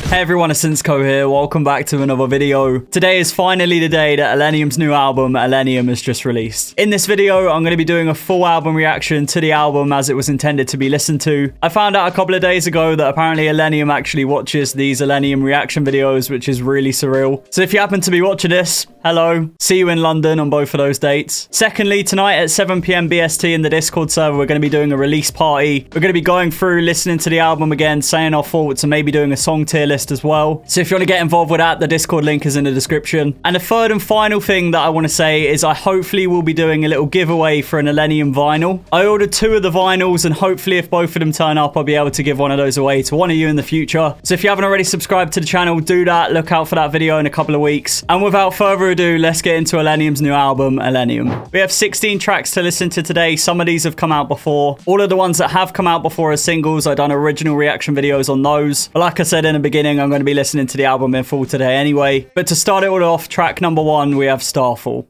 Hey everyone, it's Insko here. Welcome back to another video. Today is finally the day that Illenium's new album, Illenium, has just released. In this video, I'm going to be doing a full album reaction to the album as it was intended to be listened to. I found out a couple of days ago that apparently Illenium actually watches these Illenium reaction videos, which is really surreal. So if you happen to be watching this, hello. See you in London on both of those dates. Secondly, tonight at 7 PM BST in the Discord server, we're going to be doing a release party. We're going to be going through, listening to the album again, saying our thoughts, and maybe doing a song tier list as well. So if you want to get involved with that, the Discord link is in the description. And the third and final thing that I want to say is I hopefully will be doing a little giveaway for an Illenium vinyl. I ordered 2 of the vinyls, and hopefully if both of them turn up, I'll be able to give one of those away to one of you in the future. So if you haven't already subscribed to the channel, do that. Look out for that video in a couple of weeks. And without further ado, let's get into Illenium's new album, Illenium. We have 16 tracks to listen to today. Some of these have come out before. All of the ones that have come out before as singles, I've done original reaction videos on those. But like I said in the beginning, I'm going to be listening to the album in full today anyway. But to start it all off, track number 1, we have Starfall.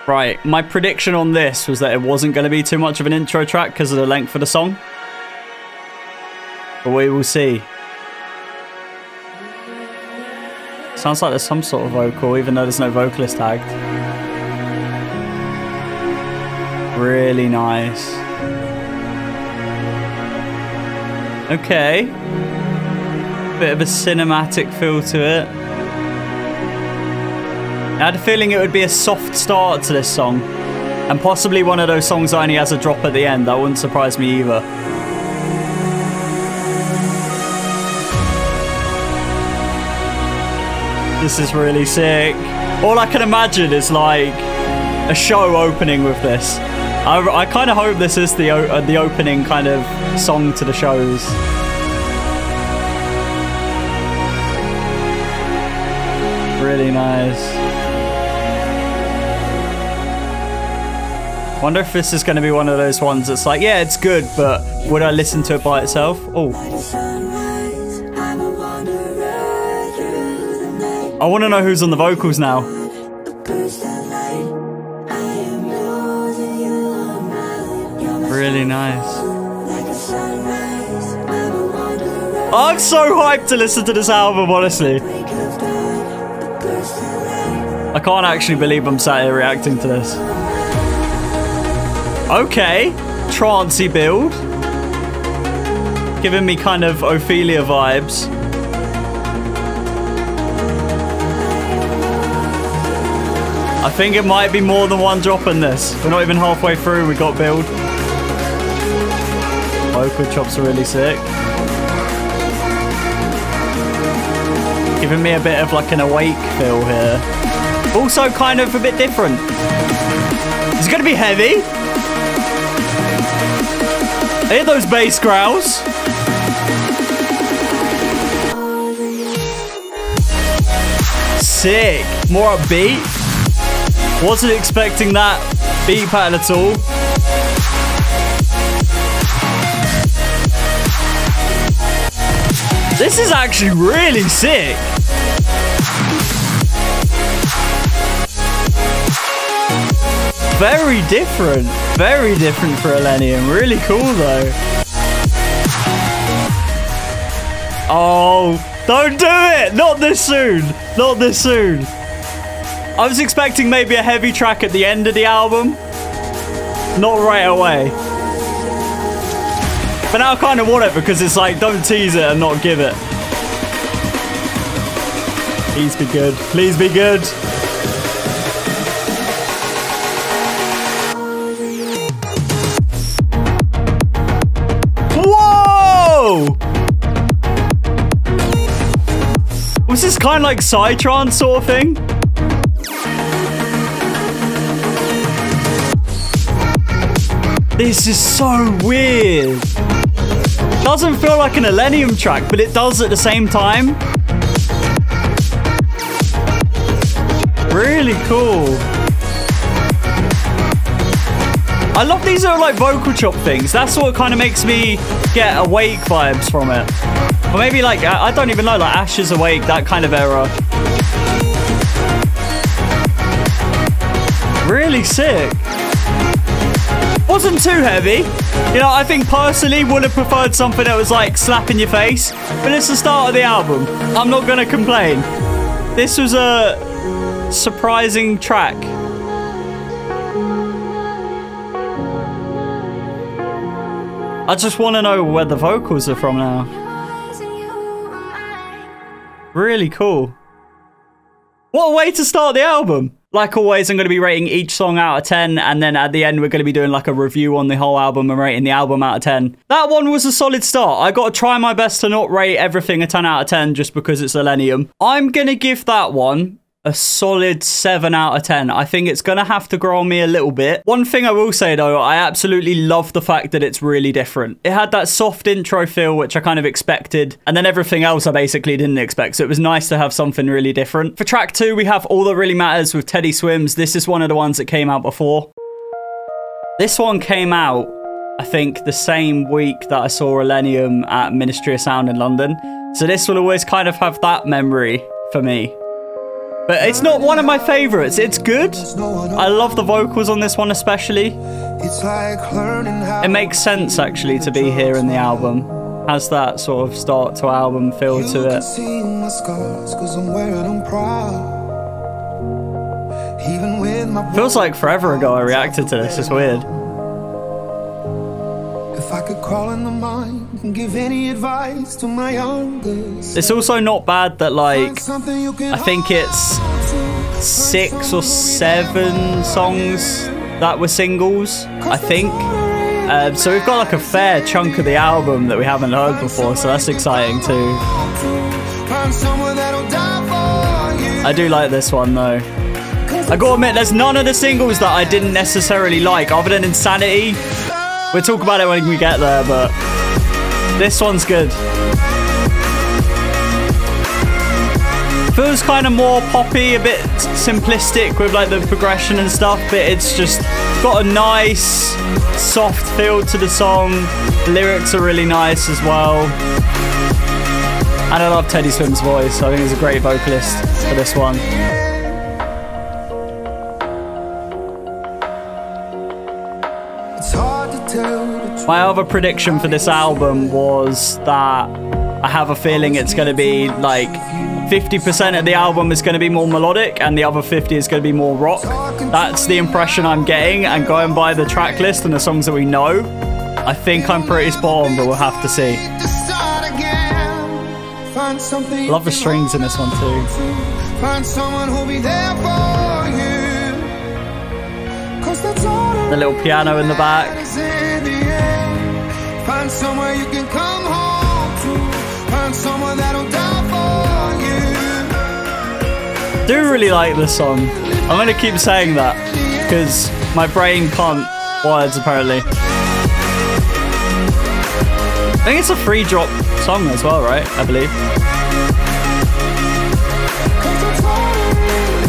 Right, my prediction on this was that it wasn't going to be too much of an intro track because of the length of the song. But we will see. Sounds like there's some sort of vocal, even though there's no vocalist tagged. Really nice. Okay. Bit of a cinematic feel to it. I had a feeling it would be a soft start to this song. And possibly one of those songs that only has a drop at the end. That wouldn't surprise me either. This is really sick. All I can imagine is like a show opening with this. I kind of hope this is the opening kind of song to the shows. Really nice. Wonder if this is going to be one of those ones that's like, yeah, it's good, but would I listen to it by itself? Oh. I want to know who's on the vocals now. Really nice. I'm so hyped to listen to this album, honestly. I can't actually believe I'm sat here reacting to this. Okay. Trancey build. Giving me kind of Ophelia vibes. I think it might be more than one drop in this. We're not even halfway through, we got build. Vocal chops are really sick. Giving me a bit of like an Awake feel here. Also kind of a bit different. It's gonna be heavy. I hear those bass growls. Sick. More upbeat. Wasn't expecting that beat pattern at all. This is actually really sick. Very different. Very different for Illenium. Really cool though. Oh, don't do it! Not this soon. Not this soon. I was expecting maybe a heavy track at the end of the album. Not right away. But now I kind of want it because it's like, don't tease it and not give it. Please be good. Please be good. Whoa! Was this kind of like psytrance sort of thing? This is so weird. Doesn't feel like an Illenium track, but it does at the same time. Really cool. I love these little like vocal chop things. That's what kind of makes me get Awake vibes from it. Or maybe like, I don't even know, like Ashes Awake, that kind of era. Really sick. Wasn't too heavy. You know, I think personally would have preferred something that was like slapping your face. But it's the start of the album. I'm not going to complain. This was a surprising track. I just want to know where the vocals are from now. Really cool. What a way to start the album. Like always, I'm going to be rating each song out of 10, and then at the end, we're going to be doing like a review on the whole album and rating the album out of 10. That one was a solid start. I got to try my best to not rate everything a 10 out of 10 just because it's Illenium. I'm going to give that one a solid 7 out of 10. I think it's going to have to grow on me a little bit. One thing I will say though, I absolutely love the fact that it's really different. It had that soft intro feel, which I kind of expected, and then everything else I basically didn't expect. So it was nice to have something really different. For track 2, we have All That Really Matters with Teddy Swims. This is one of the ones that came out before. This one came out, I think, the same week that I saw Illenium at Ministry of Sound in London. So this will always kind of have that memory for me. But it's not one of my favorites. It's good. I love the vocals on this one especially. It makes sense actually to be here in the album. Has that sort of start to album feel to it. Feels like forever ago I reacted to this. It's weird. If I could crawl in the mind and give any advice to my youngest. It's also not bad that, like, I think it's 6 or 7 songs that were singles, I think. So we've got like a fair chunk of the album that we haven't heard before, so that's exciting too. I do like this one though. I gotta admit, there's none of the singles that I didn't necessarily like, other than Insanity. We'll talk about it when we get there, but this one's good. Feels kind of more poppy, a bit simplistic with like the progression and stuff, but it's just got a nice, soft feel to the song. The lyrics are really nice as well. And I love Teddy Swim's voice. I think he's a great vocalist for this one. My other prediction for this album was that I have a feeling it's going to be like 50% of the album is going to be more melodic and the other 50 is going to be more rock. That's the impression I'm getting, and going by the track list and the songs that we know, I think I'm pretty spot on, but we'll have to see. Love the strings in this one too. The little piano in the back. Find somewhere you can come home to. Find someone that'll die for you. Do really like this song. I'm gonna keep saying that because my brain can't words apparently. I think it's a free drop song as well, right? I believe.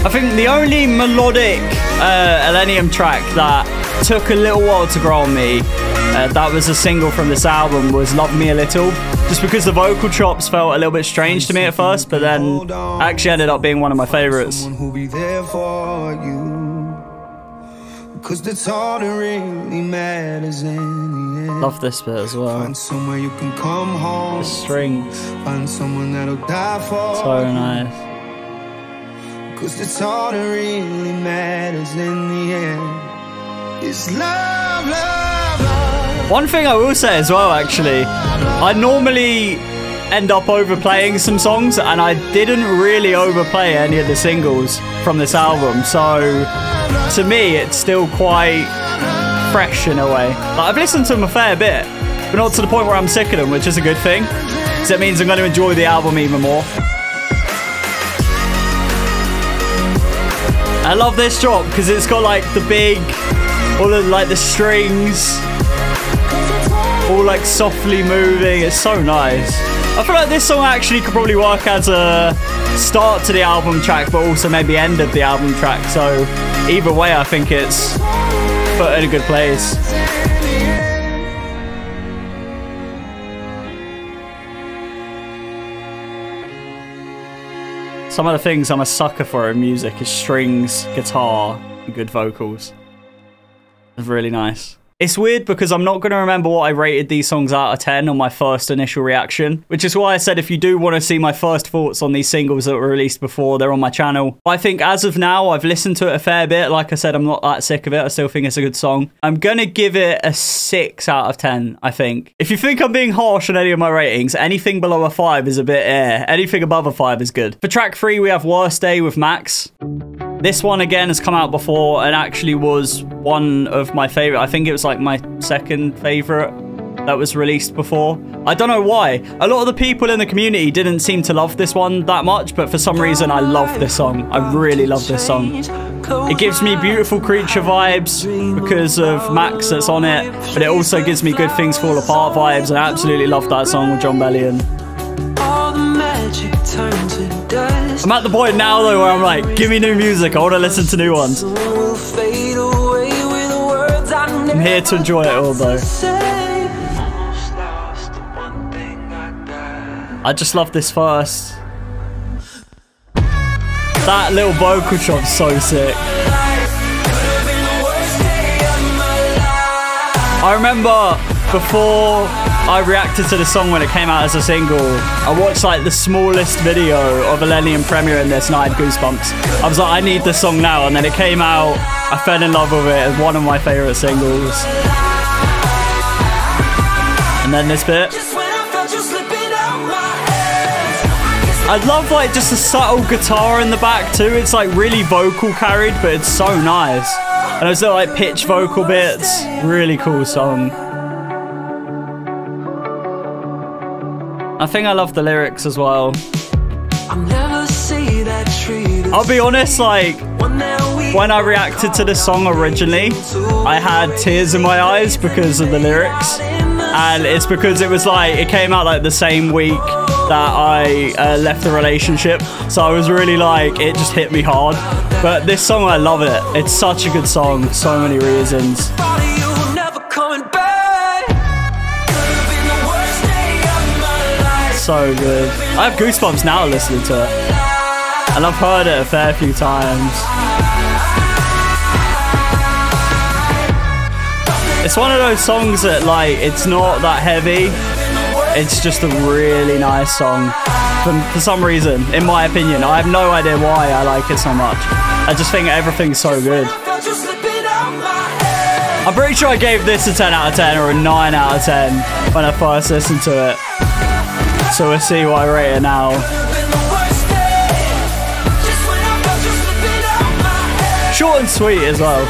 I think the only melodic Illenium track that took a little while to grow on me, that was a single from this album, was Love Me A Little. Just because the vocal chops felt a little bit strange to me at first, but then actually ended up being one of my favorites. Love this bit as well. The strings. So nice. Cause that's all that really matters in the end. It's love, love, love. One thing I will say as well, actually, I normally end up overplaying some songs, and I didn't really overplay any of the singles from this album. So to me, it's still quite fresh in a way. Like, I've listened to them a fair bit, but not to the point where I'm sick of them, which is a good thing, because it means I'm going to enjoy the album even more. I love this drop because it's got like the big, all of like the strings, all like softly moving. It's so nice. I feel like this song actually could probably work as a start to the album track, but also maybe end of the album track. So either way, I think it's put in a good place. Some of the things I'm a sucker for in music is strings, guitar, and good vocals. It's really nice. It's weird because I'm not going to remember what I rated these songs out of 10 on my first initial reaction, which is why I said if you do want to see my first thoughts on these singles that were released before, they're on my channel. I think as of now, I've listened to it a fair bit. Like I said, I'm not that sick of it. I still think it's a good song. I'm going to give it a 6 out of 10, I think. If you think I'm being harsh on any of my ratings, anything below a 5 is a bit anything above a 5 is good. For track 3, we have Worst Day with Max. This one, again, has come out before and actually was one of my favorite. I think it was like my second favorite that was released before. I don't know why. A lot of the people in the community didn't seem to love this one that much, but for some reason, I love this song. I really love this song. It gives me beautiful creature vibes because of Max that's on it, but it also gives me Good Things Fall Apart vibes. I absolutely love that song with John Bellion. I'm at the point now though where I'm like, give me new music, I want to listen to new ones. I'm here to enjoy it all though. I just love this first. That little vocal shot's so sick. I remember before I reacted to the song when it came out as a single, I watched like the smallest video of Illenium premiering this and I had goosebumps. I was like, I need this song now, and then it came out. I fell in love with it as one of my favorite singles. And then this bit. I love like just the subtle guitar in the back too. It's like really vocal carried, but it's so nice. And those little like pitch vocal bits. Really cool song. I think I love the lyrics as well. I'll be honest, like, when I reacted to this song originally, I had tears in my eyes because of the lyrics. And it's because it was like, it came out like the same week that I left the relationship. So I was really like, it just hit me hard. But this song, I love it. It's such a good song for so many reasons. So good. I have goosebumps now listening to it. And I've heard it a fair few times. It's one of those songs that like, it's not that heavy. It's just a really nice song. For some reason, in my opinion. I have no idea why I like it so much. I just think everything's so good. I'm pretty sure I gave this a 10 out of 10 or a 9 out of 10 when I first listened to it. So we'll see what I rate it now. Short and sweet as well.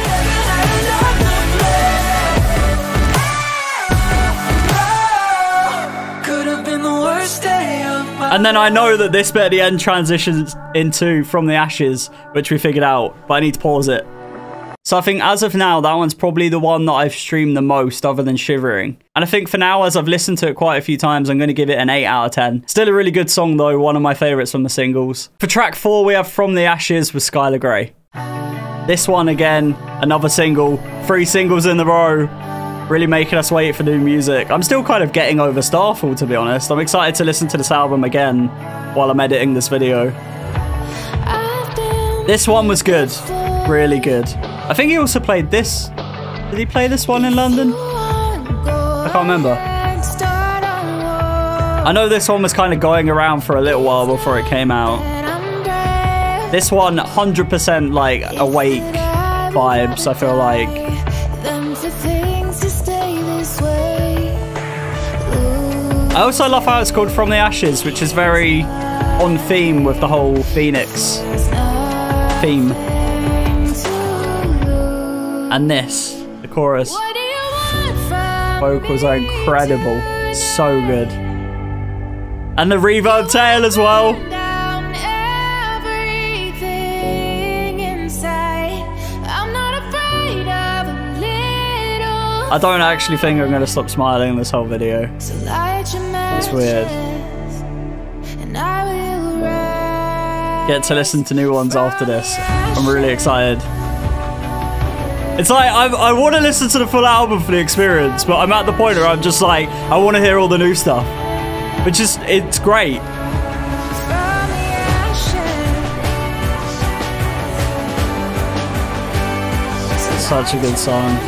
And then I know that this bit at the end transitions into From the Ashes, which we figured out, but I need to pause it. So I think as of now, that one's probably the one that I've streamed the most other than Shivering. And I think for now, as I've listened to it quite a few times, I'm going to give it an 8 out of 10. Still a really good song though, one of my favourites from the singles. For track 4, we have From the Ashes with Skylar Grey. This one again, another single, 3 singles in a row, really making us wait for new music. I'm still kind of getting over Starfall, to be honest. I'm excited to listen to this album again while I'm editing this video. This one was good, really good. I think he also played this. Did he play this one in London? I can't remember. I know this one was kind of going around for a little while before it came out. This one, 100% like Awake vibes, I feel like. I also love how it's called From the Ashes, which is very on theme with the whole Phoenix theme. And this, the chorus. Vocals are incredible. So good. And the reverb tail as well. I don't actually think I'm going to stop smiling this whole video. It's weird. Get to listen to new ones after this. I'm really excited. It's like, I want to listen to the full album for the experience, but I'm at the point where I'm just like, I want to hear all the new stuff. Which is, it's great. It's such a good song.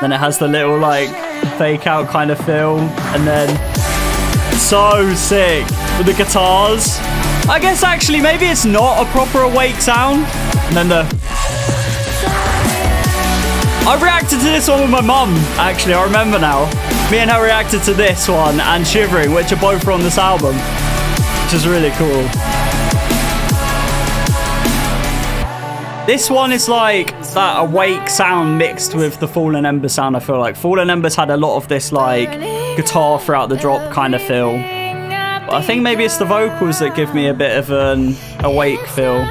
Then it has the little like fake out kind of feel. And then so sick with the guitars. I guess actually maybe it's not a proper Awake sound. And then I reacted to this one with my mum, actually, I remember now. Me and her reacted to this one and Shivering, which are both on this album, which is really cool. This one is like that Awake sound mixed with the Fallen Ember sound, I feel like. Fallen Embers had a lot of this like guitar throughout the drop kind of feel. But I think maybe it's the vocals that give me a bit of an Awake feel.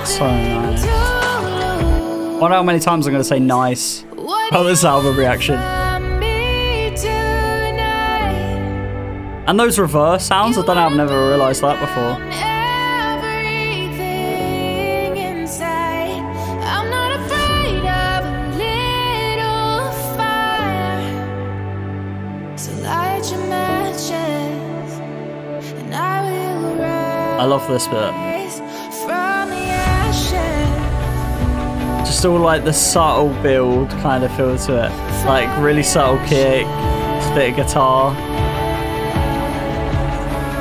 So nice. I wonder how many times I'm going to say nice about this album reaction. And those reverse sounds, I don't know, I've never realised that before. I love this bit. Just all like the subtle build kind of feel to it. Like really subtle kick, just a bit of guitar.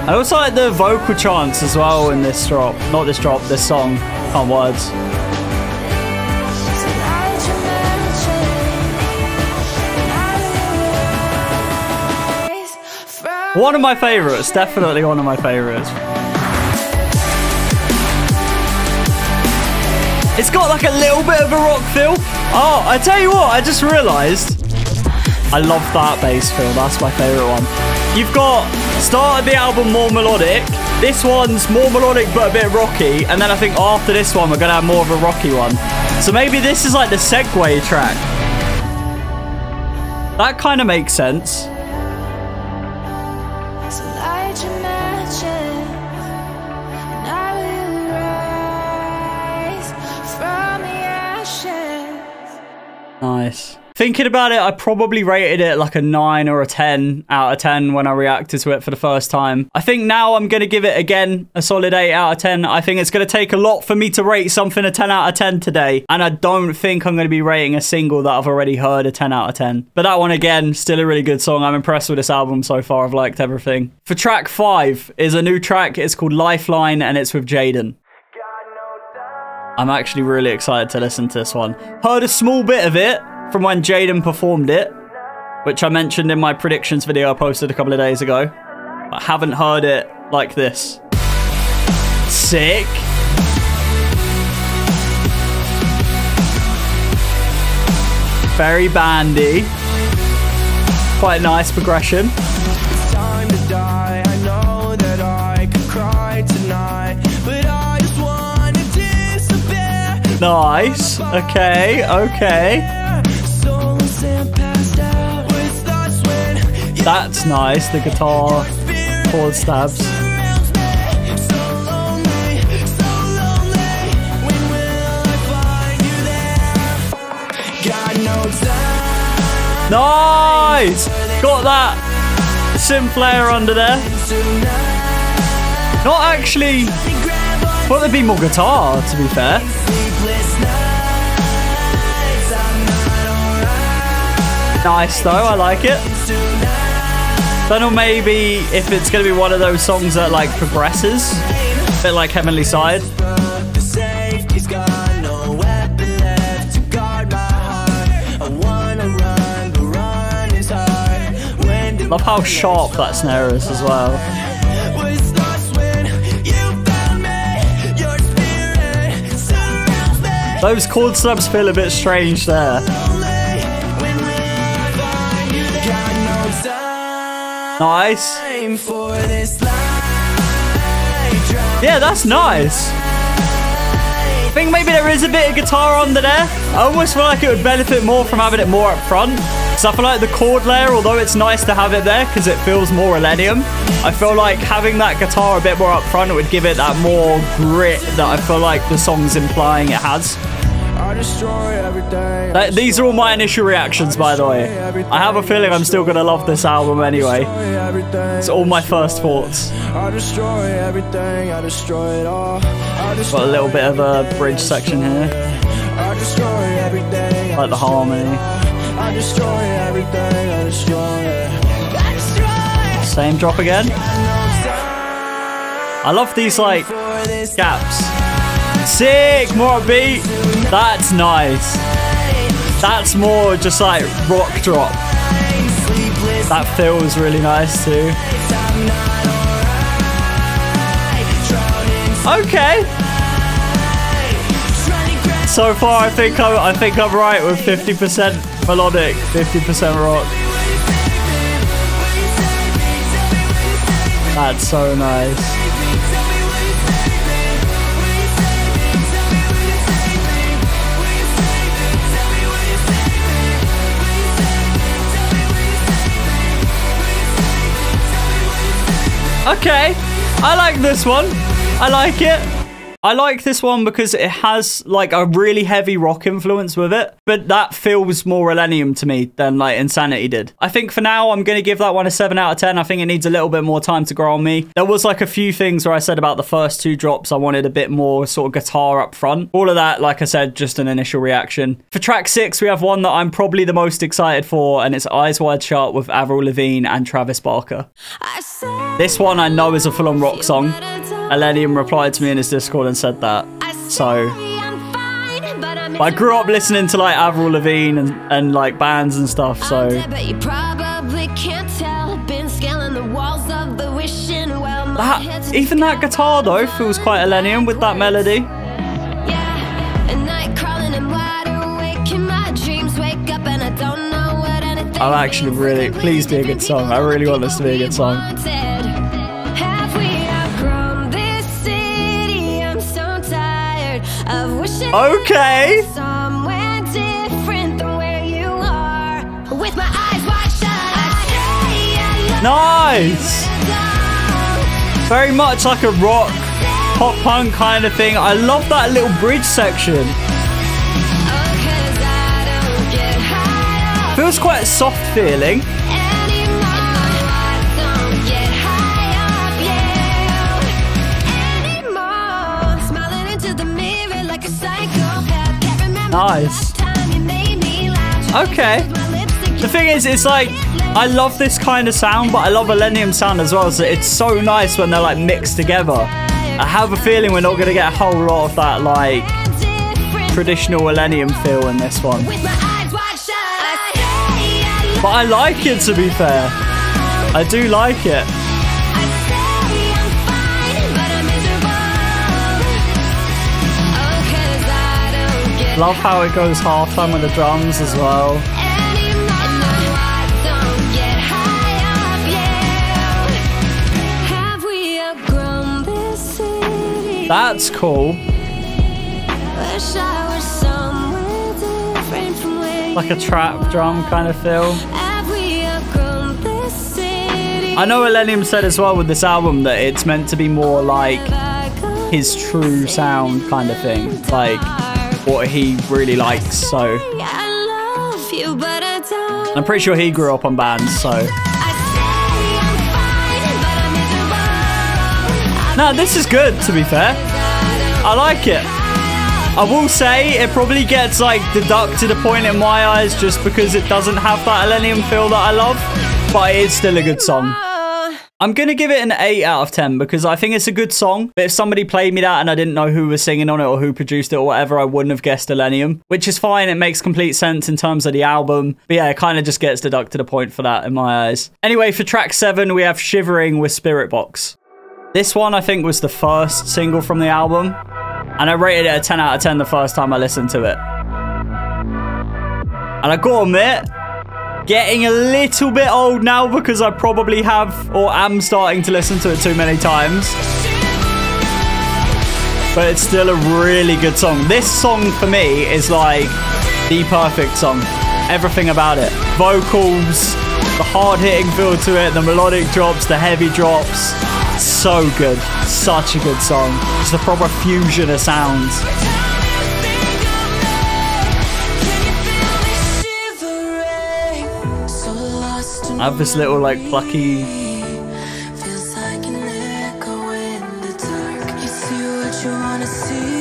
I also like the vocal chants as well in this drop. Not this drop, this song. Can't words. One of my favourites, definitely one of my favourites. It's got like a little bit of a rock feel. Oh, I tell you what, I just realised. I love that bass feel, that's my favourite one. You've got start of the album more melodic. This one's more melodic but a bit rocky. And then I think after this one, we're going to have more of a rocky one. So maybe this is like the segue track. That kind of makes sense. Nice. Thinking about it, I probably rated it like a 9 or a 10 out of 10 when I reacted to it for the first time. I think now I'm going to give it, again, a solid 8 out of 10. I think it's going to take a lot for me to rate something a 10 out of 10 today. And I don't think I'm going to be rating a single that I've already heard a 10 out of 10. But that one, again, still a really good song. I'm impressed with this album so far. I've liked everything. For track 5 is a new track. It's called Lifeline and it's with Jaden. I'm actually really excited to listen to this one. Heard a small bit of it from when Jaden performed it, which I mentioned in my predictions video I posted a couple of days ago. I haven't heard it like this. Sick. Very bandy. Quite nice progression. It's time to die. I know that I could cry tonight, but I just want to disappear. Nice. Okay, okay. That's nice, the guitar chord stabs. Nice! Got that synth layer under there. Not actually. Thought there'd be more guitar, to be fair. Nice though, I like it. Don't know maybe if it's going to be one of those songs that like progresses. A bit like Heavenly Side. Love how sharp that snare is as well. Those chord slabs feel a bit strange there. Nice. Yeah, that's nice. I think maybe there is a bit of guitar under there. I almost feel like it would benefit more from having it more up front. So I feel like the chord layer, although it's nice to have it there because it feels more Illenium, I feel like having that guitar a bit more up front would give it that more grit that I feel like the song's implying it has. I destroy everything. These are all my initial reactions, by the way. I have a feeling I'm still gonna love this album anyway. It's all my first thoughts. I destroy everything, I destroy it all. Got a little bit of a bridge section here. I destroy everything. Like the harmony. I destroy everything, I destroy it. Same drop again. I love these like gaps. Sick, more upbeat. That's nice. That's more just like rock drop. That feels really nice too. Okay. So far, I think I'm right with 50% melodic, 50% rock. That's so nice. Okay, I like this one. I like it. I like this one because it has like a really heavy rock influence with it, but that feels more Illenium to me than like Insanity did. I think for now, I'm going to give that one a 7 out of 10. I think it needs a little bit more time to grow on me. There was like a few things where I said about the first 2 drops, I wanted a bit more sort of guitar up front. All of that, like I said, just an initial reaction. For track 6, we have one that I'm probably the most excited for, and it's Eyes Wide Shut with Avril Lavigne and Travis Barker. This one I know is a full-on rock song. Illenium replied to me in his Discord and said that. So I grew up listening to like Avril Lavigne and like bands and stuff, so even that guitar though feels quite Illenium with that melody. I'm actually really please be a good song. I really want this to be a good song. Okay. Nice. Very much like a rock, pop punk kind of thing. I love that little bridge section. Feels quite soft feeling. Nice. Okay. The thing is, it's like, I love this kind of sound, but I love Illenium sound as well. So it's so nice when they're like mixed together. I have a feeling we're not going to get a whole lot of that like traditional Illenium feel in this one. But I like it, to be fair. I do like it. Love how it goes halftime with the drums as well. That's cool. Like a trap drum kind of feel. I know Illenium said as well with this album that it's meant to be more like his true sound kind of thing. Like what he really likes, so I'm pretty sure he grew up on bands, so no, this is good, to be fair. I like it. I will say it probably gets like deducted a point in my eyes just because it doesn't have that Illenium feel that I love, but it is still a good song. I'm going to give it an 8 out of 10 because I think it's a good song. But if somebody played me that and I didn't know who was singing on it or who produced it or whatever, I wouldn't have guessed Illenium, which is fine. It makes complete sense in terms of the album. But yeah, it kind of just gets deducted a point for that in my eyes. Anyway, for track 7, we have Shivering with Spirit Box. This one, I think, was the first single from the album. And I rated it a 10 out of 10 the first time I listened to it. And I gotta admit, getting a little bit old now because I probably have or am starting to listen to it too many times. But it's still a really good song. This song for me is like the perfect song. Everything about it. Vocals, the hard-hitting feel to it, the melodic drops, the heavy drops. So good. Such a good song. It's a proper fusion of sounds. I have this little like plucky. Feels like an echo in the dark. You see what you wanna see.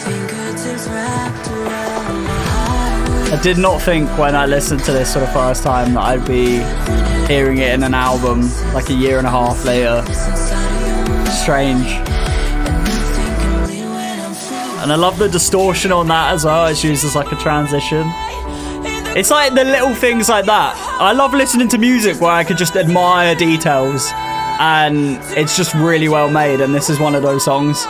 Fingertips wrapped around my heart. I did not think when I listened to this for the first time that I'd be hearing it in an album like a year and a half later. Strange. And I love the distortion on that as well. It's used as like a transition. It's like the little things like that. I love listening to music where I could just admire details. And it's just really well made. And this is one of those songs.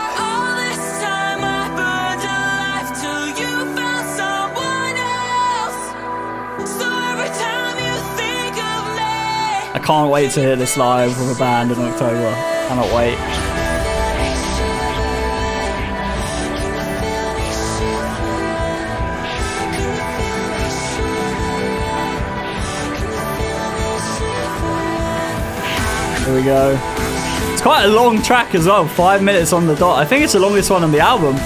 I can't wait to hear this live with a band in October. Cannot wait. Here we go. It's quite a long track as well. 5 minutes on the dot. I think it's the longest one on the album.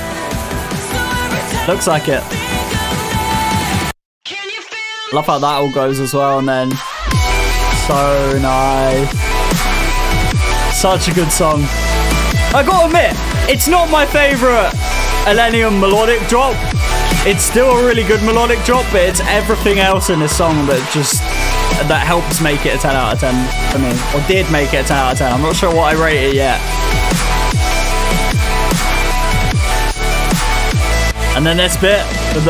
Looks like it. Love how that all goes as well. And then so nice. Such a good song. I gotta admit, it's not my favorite Illenium melodic drop. It's still a really good melodic drop, but it's everything else in this song that helps make it a 10 out of 10 for me. Or did make it a 10 out of 10. I'm not sure what I rate it yet. And then this bit with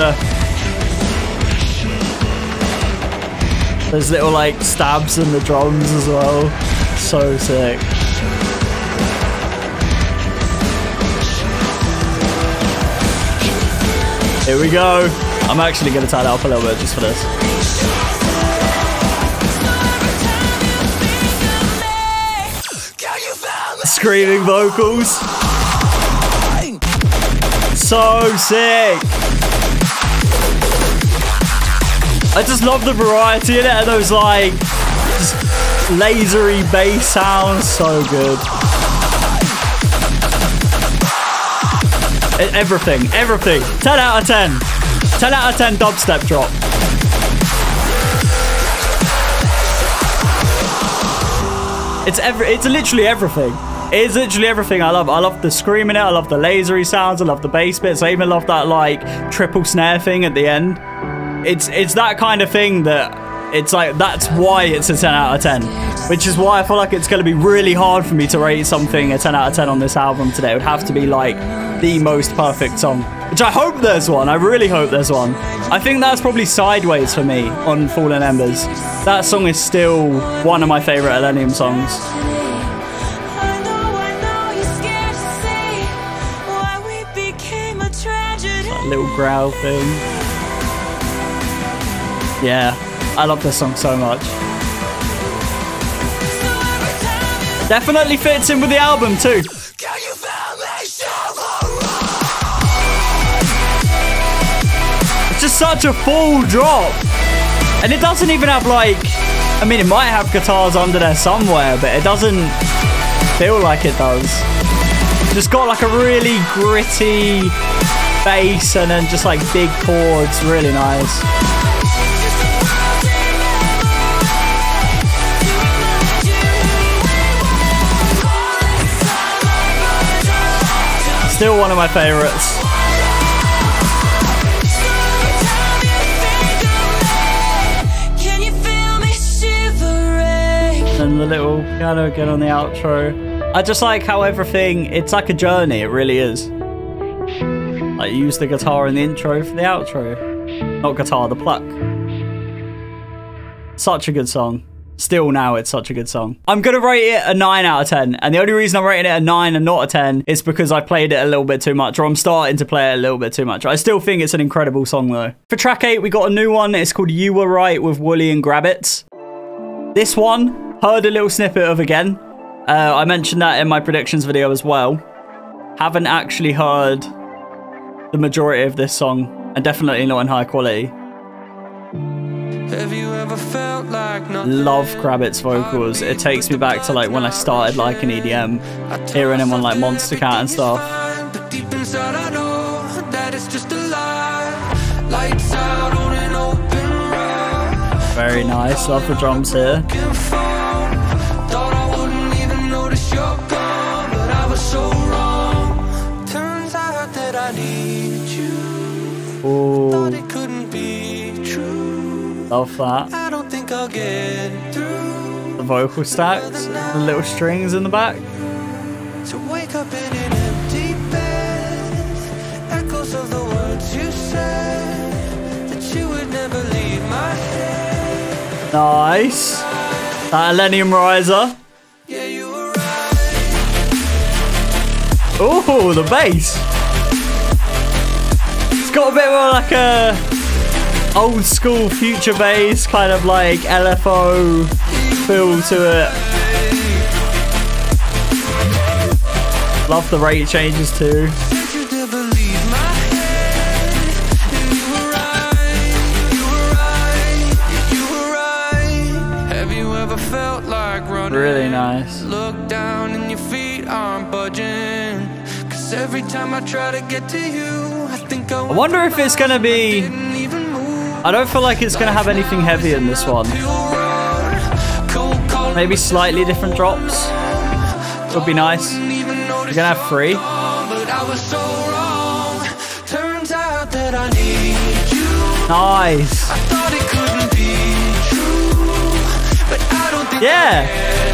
there's little like stabs in the drums as well. So sick. Here we go. I'm actually going to tie that up a little bit just for this. Screaming vocals. So sick. I just love the variety in it and those like just lasery bass sounds. So good. Everything. 10 out of 10. 10 out of 10 dubstep drop. It's literally everything. It's literally everything I love. I love the scream in it. I love the lasery sounds. I love the bass bits. I even love that like triple snare thing at the end. It's that kind of thing that it's like, that's why it's a 10 out of 10. Which is why I feel like it's going to be really hard for me to rate something a 10 out of 10 on this album today. It would have to be like the most perfect song. Which I hope there's one. I really hope there's one. I think that's probably Sideways for me on Fallen Embers. That song is still one of my favorite Illenium songs. That little growl thing. Yeah, I love this song so much. Definitely fits in with the album too. It's just such a full drop. And it doesn't even have like, I mean, it might have guitars under there somewhere, but it doesn't feel like it does. It's just got like a really gritty bass and then just like big chords. Really nice. Still one of my favorites. And the little piano again on the outro. I just like how everything, it's like a journey, it really is. Like, use the guitar in the intro for the outro. Not guitar, the pluck. Such a good song. Still now, it's such a good song. I'm going to rate it a 9 out of 10. And the only reason I'm rating it a 9 and not a 10 is because I played it a little bit too much, or I'm starting to play it a little bit too much. I still think it's an incredible song though. For track 8, we got a new one. It's called You Were Right with Wooly and Grabbits. This one, heard a little snippet of again. I mentioned that in my predictions video as well. Haven't actually heard the majority of this song, and definitely not in high quality. Have you ever felt like Love Grabbits vocals. It takes me back to like when I started liking EDM, hearing him on like Monster Cat and stuff. But deep inside I know that it's just a lie. Lights out on an open road. Very nice. Love the drums here. Thought I wouldn't even notice you're gone, but I was so wrong. Turns out that I need you. Thought Ooh, it couldn't be true. love that. I don't think I'll get through The vocal stacks, the little strings in the back. to wake up in an empty bed. Echoes of the words you said, that you would never leave my head. Nice. That Illenium riser. Yeah, you were right. Ooh, the bass. It's got a bit more like a old school future bass, kind of like LFO feel to it. Love the rate changes too. You'd never leave my head. And you were right. You were right. You were right. Have you ever felt like running? Really nice. Look down and your feet aren't budging. Cause every time I try to get to you, I think I wonder if it's gonna be... I don't feel like it's gonna have anything heavy in this one. Maybe slightly different drops. Would be nice. We're gonna have 3. But I was so wrong. Turns out that I need you. Nice. I thought it couldn't be true, but I don't think Yeah,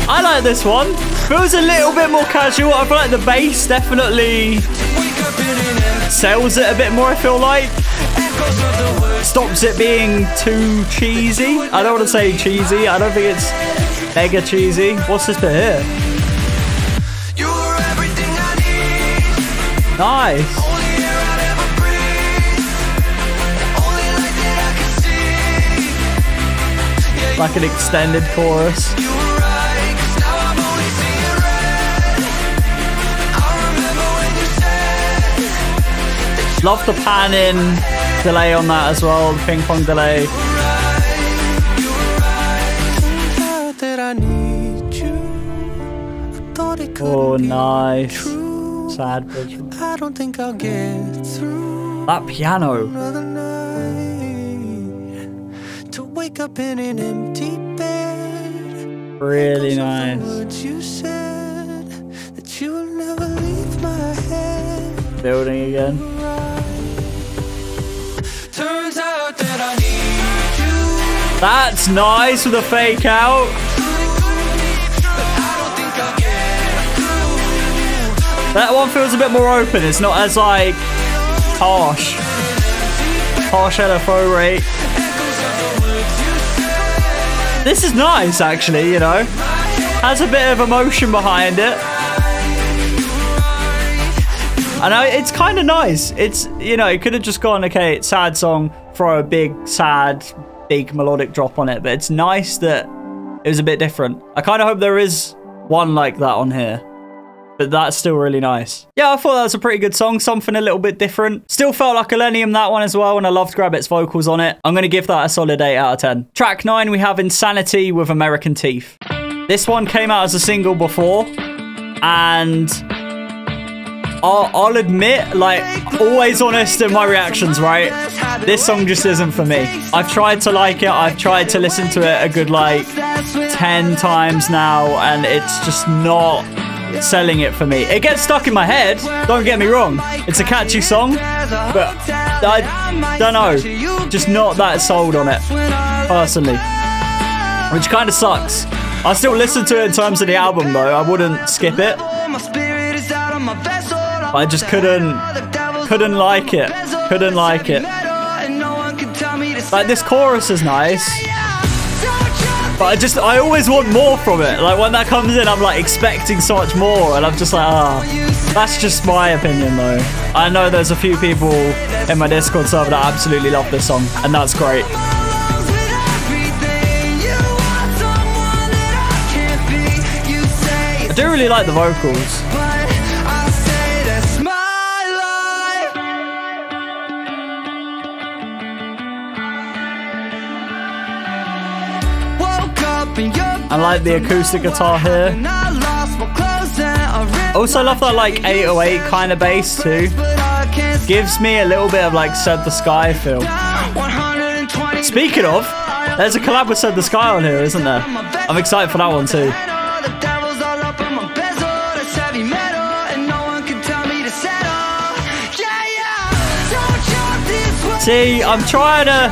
I like this one. Feels a little bit more casual. I feel like the bass definitely wake up in an empty sells it a bit more, I feel like. echoes of the words. Stops it being too cheesy. I don't want to say cheesy. I don't think it's mega cheesy. What's this bit here? You were everything I need. Nice. Only air I'd ever breathe. Only light that I could see. Yeah, Like an extended chorus. you were right. 'Cause now I'm only seeing red. I remember when you said Love the pan in delay on that as well. The ping pong delay. that I need you. I thought it could Oh, be nice. true. Sad bridge. I don't think I'll get through That piano. another night to wake up in an empty bed. Really Echoes of the nice. words you said, that you will never leave my head. Building again. Turns out that I need you. That's nice with a fake out. But I don't think I'll get through. That one feels a bit more open. It's not as like harsh. Harsh LFO rate. This is nice actually, you know. Has a bit of emotion behind it. I know it's kind of nice. It's, you know, it could have just gone, okay, it's sad song, throw a big, sad, big melodic drop on it. But it's nice that it was a bit different. I kind of hope there is one like that on here. But that's still really nice. Yeah, I thought that was a pretty good song. Something a little bit different. Still felt like Illenium, that one as well. And I loved Grabbit's vocals on it. I'm going to give that a solid 8 out of 10. Track 9, we have Insanity with American Teeth. This one came out as a single before. And I'll admit, like, always honest in my reactions, right? This song just isn't for me. I've tried to like it. I've tried to listen to it a good, like, 10 times now. And it's just not selling it for me. It gets stuck in my head, don't get me wrong. It's a catchy song, but I don't know. Just not that sold on it, personally. Which kind of sucks. I still listen to it in terms of the album, though. I wouldn't skip it. But I just couldn't like it. Couldn't like it. Like, this chorus is nice. But I always want more from it. Like, when that comes in, I'm like expecting so much more. And I'm just like, that's just my opinion though. I know there's a few people in my Discord server that absolutely love this song. And that's great. I do really like the vocals. I like the acoustic guitar here. Also love that like 808 kind of bass too. Gives me a little bit of like Set the Sky feel. Speaking of, There's a collab with Send the Sky on here, isn't there? I'm excited for that one too. See, I'm trying to...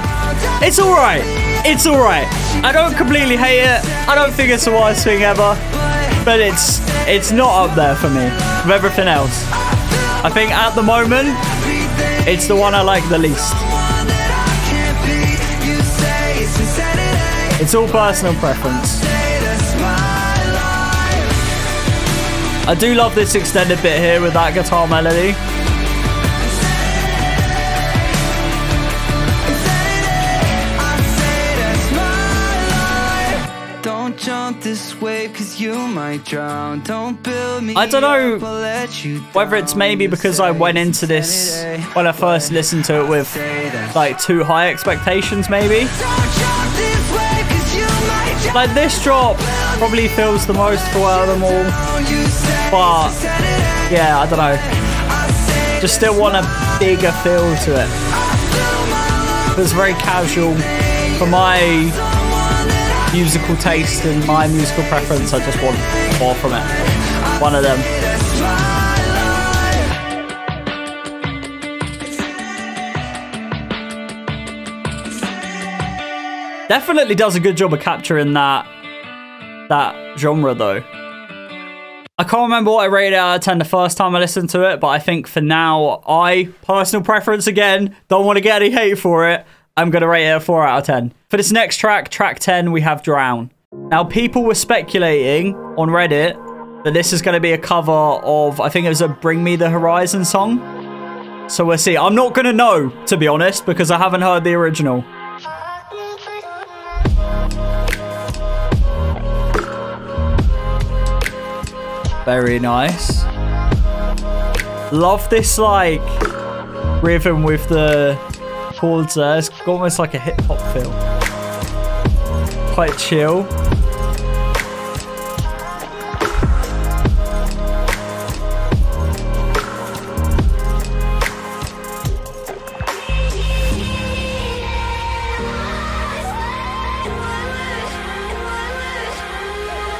It's alright. It's alright. I don't completely hate it. I don't think it's the worst thing ever. But it's not up there for me with everything else. I think at the moment, it's the one I like the least. It's all personal preference. I do love this extended bit here with that guitar melody. Don't jump this wave 'cause you might drown. Don't build me. I don't know whether it's maybe because I went into this when I first listened to it with like too high expectations maybe. Like this drop probably feels the most full out of them all. But yeah, I don't know. Just still want a bigger feel to it. It was very casual for my musical taste and my musical preference. I just want more from it. One of them. Definitely does a good job of capturing that genre though. I can't remember what I rated it out of 10 the first time I listened to it, but I think for now, personal preference again, don't want to get any hate for it. I'm going to rate it a 4 out of 10. For this next track, track 10, we have Drown. Now, people were speculating on Reddit that this is going to be a cover of, I think it was a Bring Me the Horizon song. So we'll see. I'm not going to know, to be honest, because I haven't heard the original. Very nice. Love this, like, rhythm with the chords there. It's almost like a hip-hop feel. Quite chill.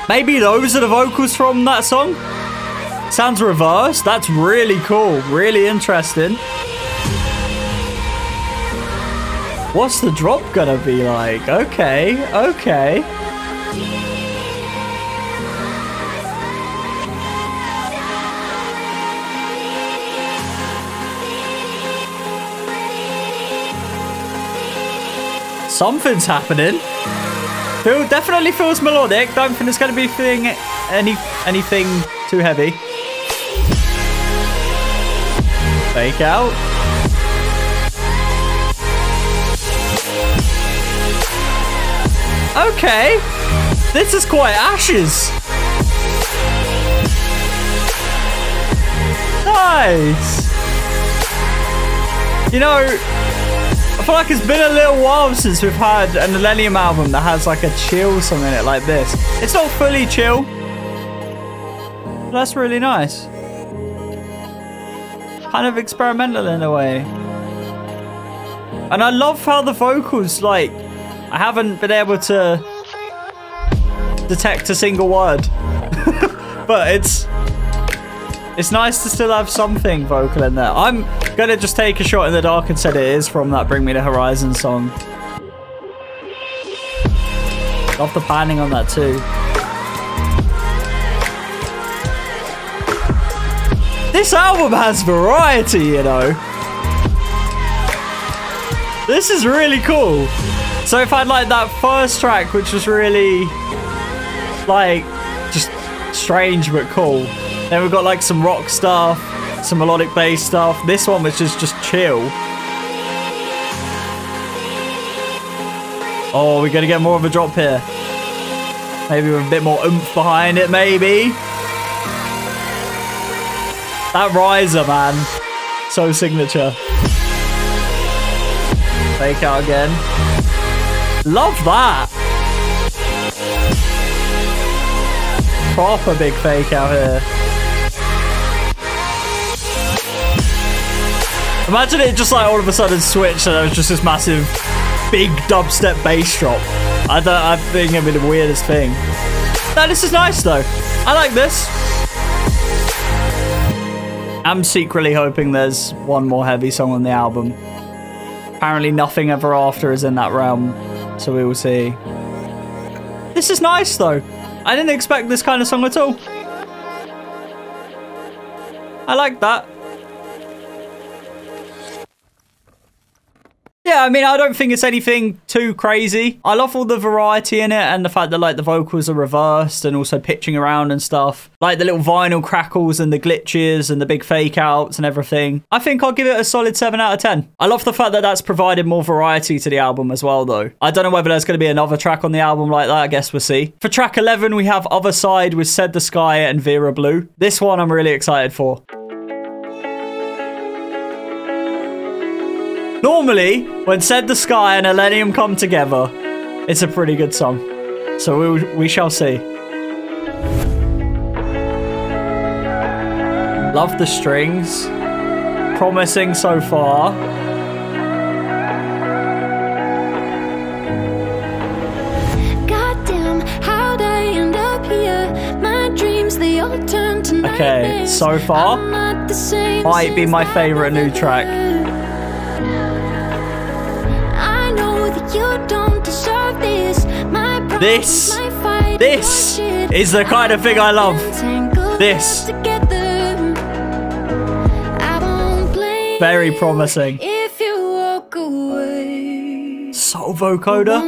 Maybe those are the vocals from that song? Sounds reversed. That's really cool. Really interesting. What's the drop gonna be like? Okay, okay. Something's happening. Definitely feels melodic. Don't think it's going to be anything too heavy. Fake out. Okay. This is quite Ashes. Nice. You know, I feel like it's been a little while since we've had an Illenium album that has like a chill song in it like this. It's not fully chill, but that's really nice. Kind of experimental in a way. And I love how the vocals, like, I haven't been able to detect a single word. But it's nice to still have something vocal in there. I'm going to just take a shot in the dark and said it is from that Bring Me the Horizon song. Love the panning on that too. This album has variety, you know. This is really cool. So if I'd like that first track, which was really, like, just strange but cool. Then we've got like some rock stuff, some melodic bass stuff. This one was just chill. Oh, we're gonna get more of a drop here. Maybe with a bit more oomph behind it, maybe. That riser, man. So signature. Fake out again. Love that. Proper big fake out here. Imagine it just like all of a sudden switched and there was just this massive big dubstep bass drop. I think it'd be the weirdest thing. No, this is nice though. I like this. I'm secretly hoping there's one more heavy song on the album. Apparently Nothing Ever After is in that realm, so we will see. This is nice though. I didn't expect this kind of song at all. I like that. Yeah, I mean, I don't think it's anything too crazy. I love all the variety in it and the fact that, like, the vocals are reversed and also pitching around and stuff. Like, the little vinyl crackles and the glitches and the big fake outs and everything. I think I'll give it a solid 7 out of 10. I love the fact that that's provided more variety to the album as well, though. I don't know whether there's going to be another track on the album like that. I guess we'll see. For track 11, we have Other Side with Said the Sky and Vera Blue. This one I'm really excited for. Normally, when Said the Sky and Illenium come together, it's a pretty good song. So we shall see. Love the strings. Promising so far. Goddamn, how'd I end up here? My dreams, they all turn to nightmares. Okay, so far, might be my favorite new track. This is the kind of thing I love. This. Very promising. So vocoder.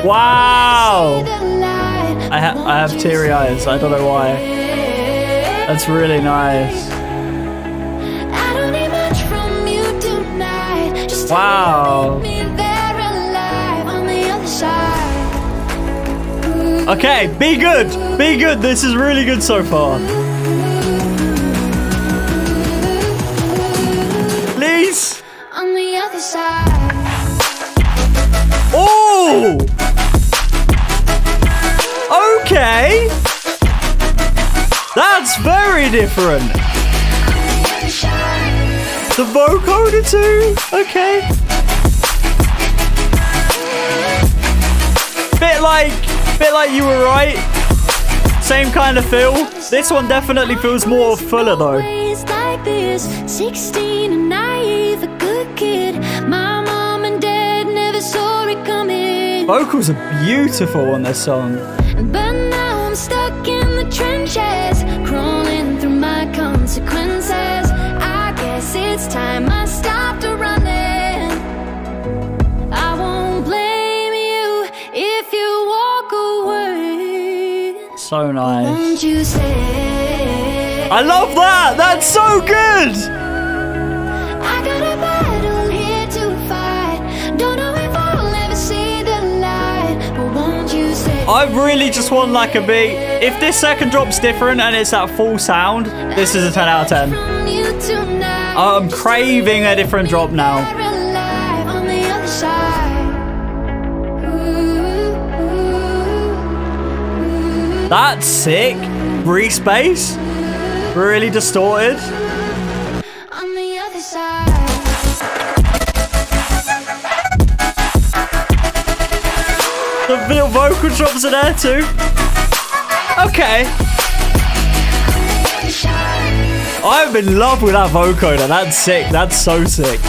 Wow. I have teary eyes. I don't know why. That's really nice. Wow. Okay, be good. Be good. This is really good so far. Please. On the other side. Oh. Okay. That's very different. The vocoder too? Okay. Bit like You Were Right. Same kind of feel. This one definitely feels more fuller though. 16 and naive, a good kid. My mom and dad never saw it coming. Vocals are beautiful on this song. But now I'm stuck in the trenches, crawling through my consequences. It's time I stopped running. I won't blame you if you walk away. So nice. Won't you stay? I love that. That's so good. I got a battle here to fight. Don't know if I'll ever see the light, but won't you stay? I really just want like a beat. If this second drop's different and it's that full sound, this is a 10 out of 10. I'm craving a different drop now. That's sick. Grease bass. Really distorted. On the other side. The little vocal drops are there too. Okay. I'm in love with that vocoder. That's sick. That's so sick.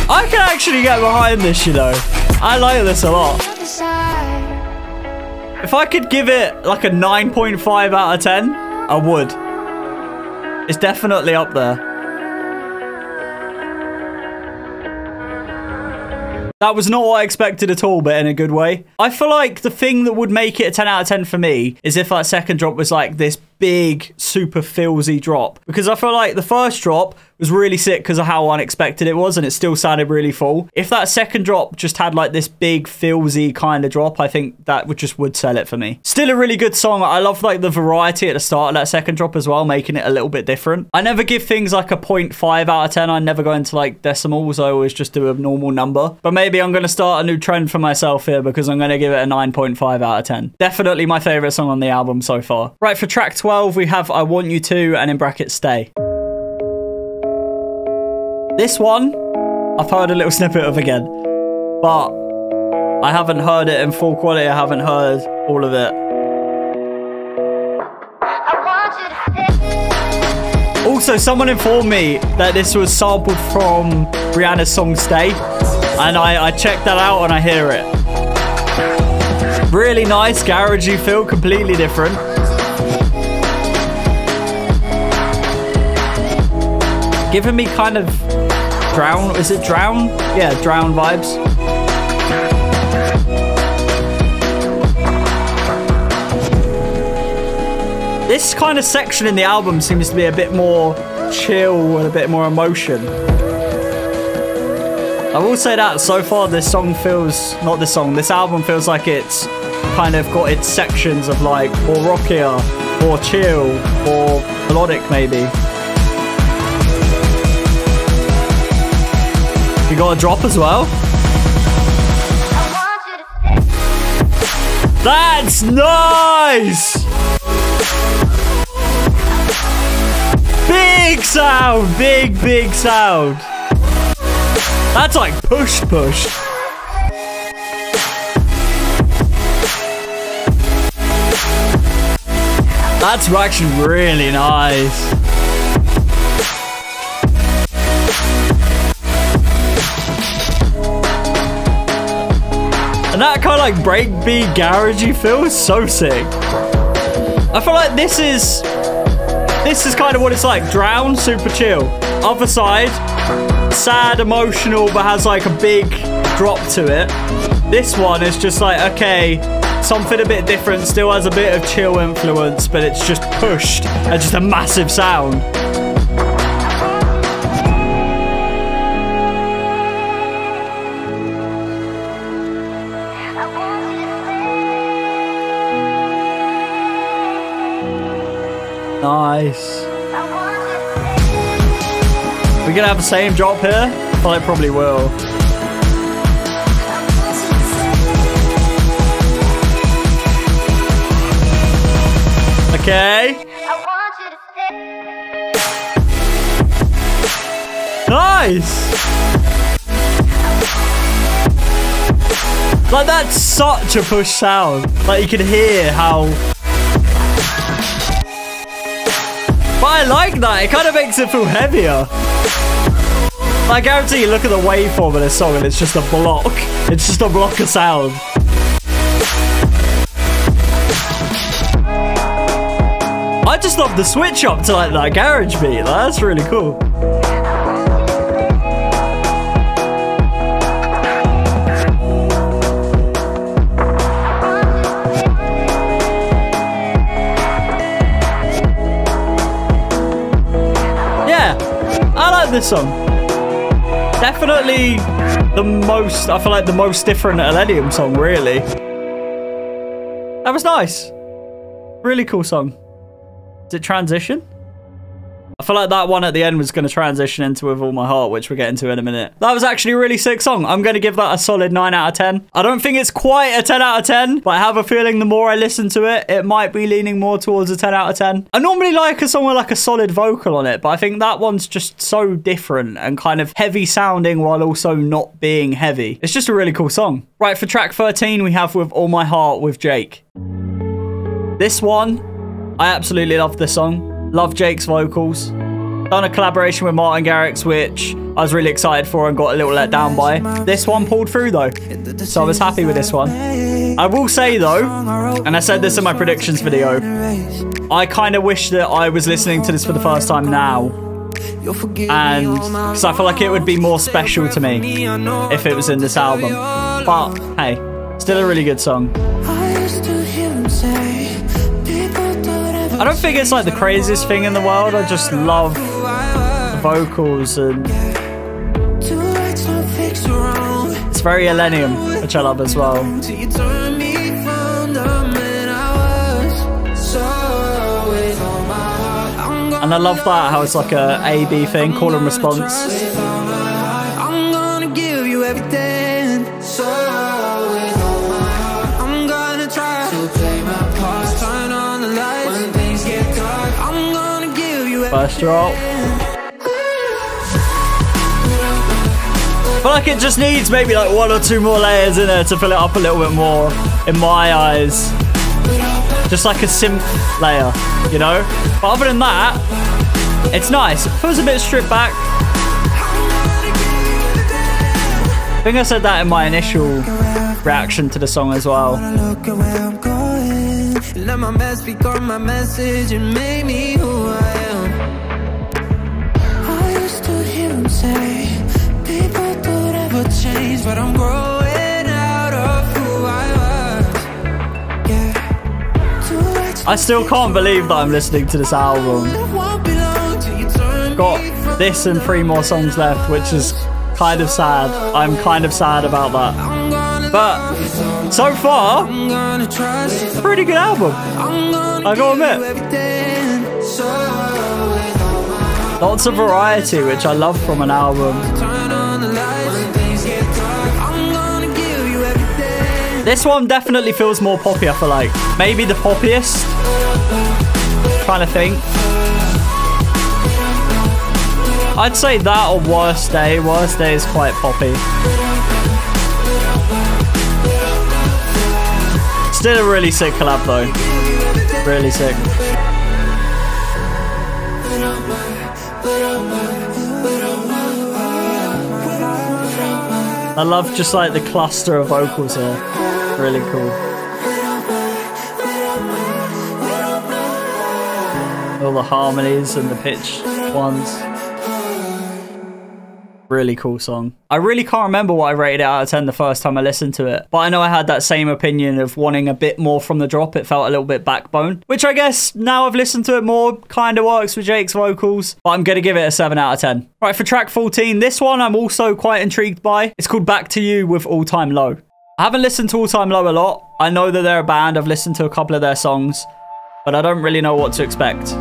I can actually get behind this, you know. I like this a lot. If I could give it like a 9.5 out of 10, I would. It's definitely up there. That was not what I expected at all, but in a good way. I feel like the thing that would make it a 10 out of 10 for me is if that second drop was like this big, super feelsy drop. Because I feel like the first drop was really sick because of how unexpected it was, and it still sounded really full. If that second drop just had like this big feelsy kind of drop, I think that would sell it for me. Still a really good song. I love like the variety at the start of that second drop as well, making it a little bit different. I never give things like a 0.5 out of 10. I never go into like decimals. I always just do a normal number. But maybe I'm going to start a new trend for myself here, because I'm going to give it a 9.5 out of 10. Definitely my favorite song on the album so far. Right, for track 12, we have I Want You To, and in brackets, Stay. This one, I've heard a little snippet of again, but I haven't heard it in full quality. I haven't heard all of it. Also, someone informed me that this was sampled from Rihanna's song Stay, and I checked that out and I hear it. Really nice, garagey feel, completely different. Giving me kind of Drown, is it Drown? Yeah, Drown vibes. This kind of section in the album seems to be a bit more chill and a bit more emotion. I will say that so far this song feels, not this song, this album feels like it's kind of got its sections of like more rockier, more chill, more melodic maybe. You got a drop as well? That's nice! Big sound! Big sound! That's like push. That's actually really nice. And that kind of like breakbeat, garagey feel is so sick. I feel like this is kind of what it's like. Drown, super chill. Other side, sad, emotional, but has like a big drop to it. This one is just like, okay, something a bit different, still has a bit of chill influence, but it's just pushed and just a massive sound. Nice. We're gonna have the same drop here? I feel like probably will. Okay. Nice. Like that's such a push sound. Like you can hear how. But I like that. It kind of makes it feel heavier. I guarantee you look at the waveform of this song and it's just a block. It's just a block of sound. I just love the switch up to like that garage beat. Like, that's really cool. This song definitely the most, I feel like the most different Illenium song, really. That was nice. Really cool song. Did it transition? I feel like that one at the end was going to transition into With All My Heart, which we'll get into in a minute. That was actually a really sick song. I'm going to give that a solid 9 out of 10. I don't think it's quite a 10 out of 10, but I have a feeling the more I listen to it, it might be leaning more towards a 10 out of 10. I normally like a song with like a solid vocal on it, but I think that one's just so different and kind of heavy sounding while also not being heavy. It's just a really cool song. Right, for track 13, we have With All My Heart with Jake. This one, I absolutely love this song. Love Jake's vocals. Done a collaboration with Martin Garrix, which I was really excited for and got a little let down by. This one pulled through though, so I was happy with this one. I will say though, and I said this in my predictions video, I kind of wish that I was listening to this for the first time now. And because I feel like it would be more special to me if it was in this album. But hey, still a really good song. I used to hear him say, people don't I don't think it's like the craziest thing in the world. I just love the vocals and it's very Illenium, which I love as well. And I love that, how it's like a A-B thing, call and response. I'm gonna give you everything. So I'm gonna try to play my part. Turn on the lights when things get dark. I'm gonna give you everything. First drop. I feel like it just needs maybe like 1 or 2 more layers in there to fill it up a little bit more, in my eyes. Just like a synth layer, you know? But other than that, it's nice. It feels a bit stripped back. I think I said that in my initial reaction to the song as well. Let my mess become my message and make me who I am. I used to hear him say people don't ever change, but I'm growing out of who I was. Yeah. I still can't believe that I'm listening to this album. Got this and 3 more songs left, which is kind of sad. I'm kind of sad about that. But so far, pretty good album, I gotta admit. Lots of variety, which I love from an album. This one definitely feels more poppy, I feel like. Maybe the poppiest. Trying to think. I'd say that or Worst Day. Worst Day is quite poppy. Still a really sick collab though. Really sick. I love just like the cluster of vocals here. Really cool. All the harmonies and the pitch ones. Really cool song. I really can't remember what I rated it out of 10 the first time I listened to it, but I know I had that same opinion of wanting a bit more from the drop. It felt a little bit backbone, which I guess now I've listened to it more, kind of works with Jake's vocals, but I'm gonna give it a 7 out of 10. Right, for track 14, this one I'm also quite intrigued by. It's called Back to You with All Time Low. I haven't listened to All Time Low a lot. I know that they're a band. I've listened to a couple of their songs, but I don't really know what to expect.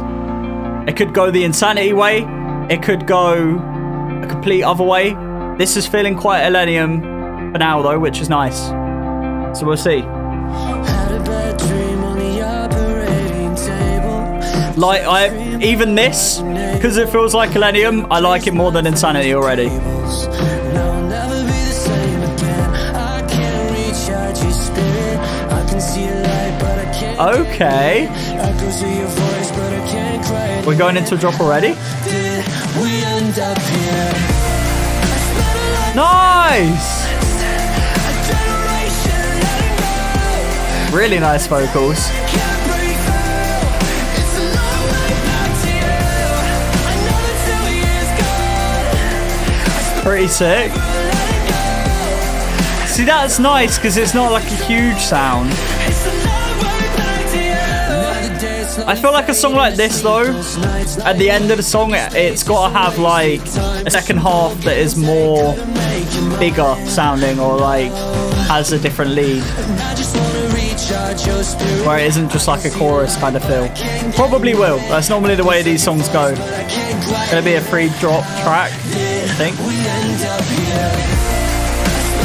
It could go the Insanity way. It could go a complete other way. This is feeling quite Illenium for now though, which is nice. So we'll see. Like, even this, because it feels like Illenium, I like it more than Insanity already. Okay. We're going into a drop already? Nice! Really nice vocals. Pretty sick. See, that's nice because it's not like a huge sound. I feel like a song like this though, at the end of the song, it's got to have like a second half that is more bigger sounding or like has a different lead, where it isn't just like a chorus kind of feel. Probably will. That's normally the way these songs go. It's gonna be a 3-drop track, I think.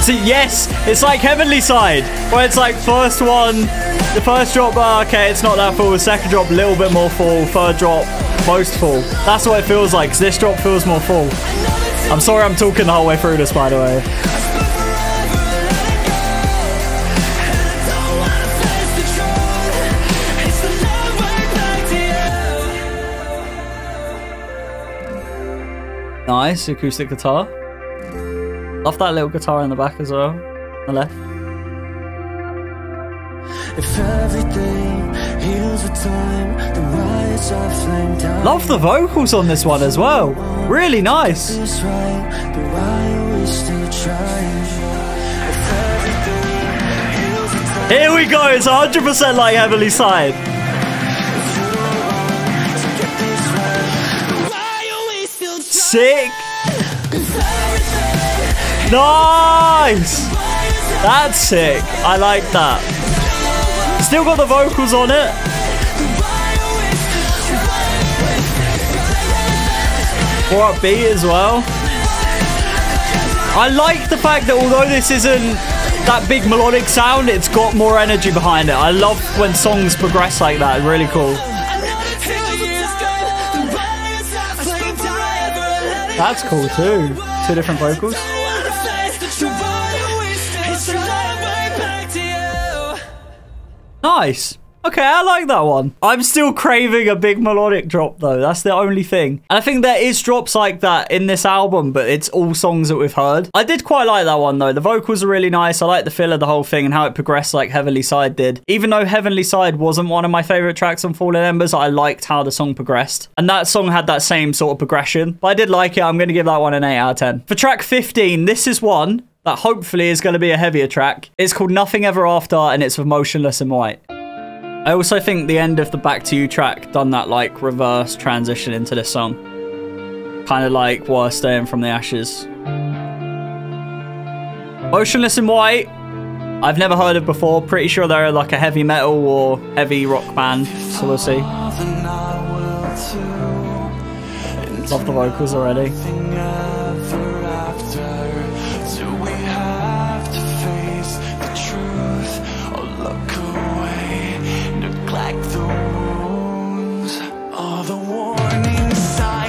So yes, it's like Heavenly Side, where it's like first one, the first drop, okay, it's not that full. Second drop, a little bit more full. Third drop, most full. That's what it feels like, because this drop feels more full. I'm sorry I'm talking the whole way through this, by the way. Nice acoustic guitar. Love that little guitar in the back as well, on the left. If everything heals with time, the riots are flamed out. Love the vocals on this one as well. Really nice. Here we go. It's 100% like Heavenly Side. sick. Nice. That's sick. I like that. Still got the vocals on it. More upbeat as well. I like the fact that although this isn't that big melodic sound, it's got more energy behind it. I love when songs progress like that. Really cool. That's cool too. Two different vocals. Nice. Okay, I like that one. I'm still craving a big melodic drop though. That's the only thing. And I think there is drops like that in this album, but it's all songs that we've heard. I did quite like that one though. The vocals are really nice. I like the feel of the whole thing and how it progressed like Heavenly Side did. Even though Heavenly Side wasn't one of my favorite tracks on Fallen Embers, I liked how the song progressed. And that song had that same sort of progression. But I did like it. I'm going to give that one an 8 out of 10. For track 15, this is one that hopefully is going to be a heavier track. It's called Nothing Ever After and it's with Motionless in White. I also think the end of the Back to You track done that like reverse transition into this song. Kind of like We're Staying from the Ashes. Motionless in White, I've never heard of before. Pretty sure they're like a heavy metal or heavy rock band, so we'll see. Love the vocals already.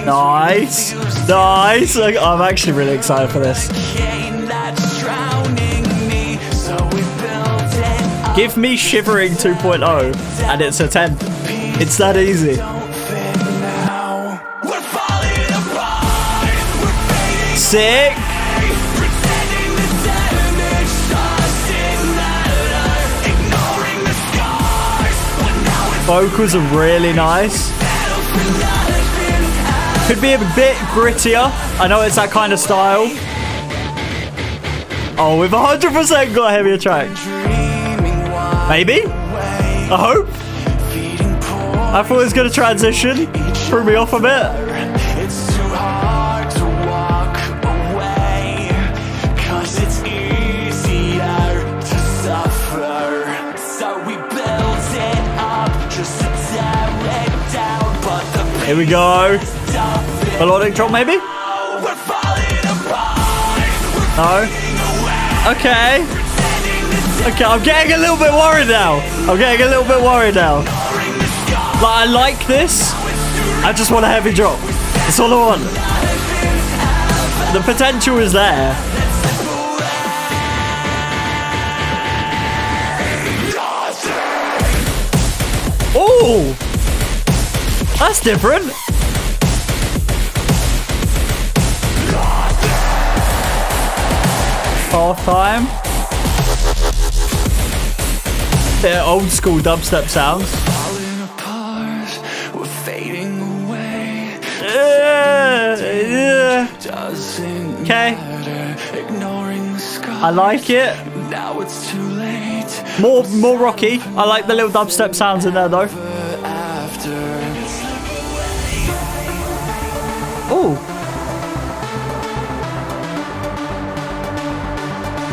Nice. Nice. I'm actually really excited for this. Give me Shivering 2.0 and it's a 10. It's that easy. Sick. Vocals are really nice. Could be a bit grittier. I know it's that kind of style. Oh, we've 100% got a heavier track. Maybe? I hope. I thought it was going to transition. Threw me off a bit. Here we go. Melodic drop, maybe? No? Okay. Okay, I'm getting a little bit worried now. Like, I like this. I just want a heavy drop. That's all I want. The potential is there. Ooh! That's different. Half time. They're old school dubstep sounds. Yeah. Okay. I like it. More rocky. I like the little dubstep sounds in there though. Ooh.